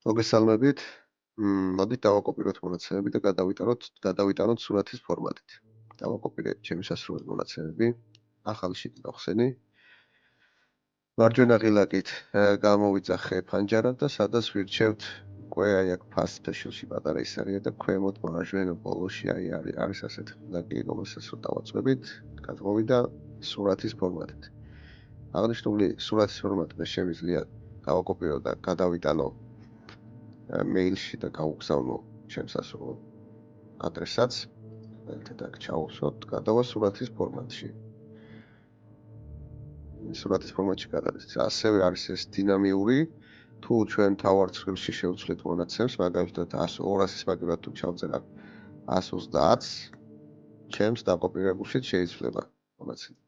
მოგესალმებით. მოდით დავაკოპიროთ მონაცემები და გადავიტანოთ სურათის ფორმატით. დავაკოპირეთ ჩემი სასურველი მონაცემები. ახალი შიტი გავხსენი. მარჯვენა ღილაკით გამოვიძახე ფანჯარა და სადაც ვირჩევთ უკვე აი აქ fast special-ში პატარა ისარია და ქვემოთ მარჯვენა ბოლოში არის ასეთი ღილაკი, რომელსაც რო დავაწყებით, გადმოვიდა სურათის ფორმატით. აღნიშნული სურათის ფორმატი შემიძლია დავაკოპირო და გადავიტანო მეილში და გავუგზავნო ჩემს სასურველ ადრესატს. ერთად აქ ჩავუსვოთ, გადავა სურათის ფორმატში. სურათის ფორმატში გადადის. ასევე არის ეს დინამიური, თუ ჩვენ თავარ ცხრილში შევცვლით მონაცემს, მაგალითად 200-ის მაგალითად თუ ჩავწერა 130-ს, ჩემს დაკოპირებულში შეიძლება მონაცემი.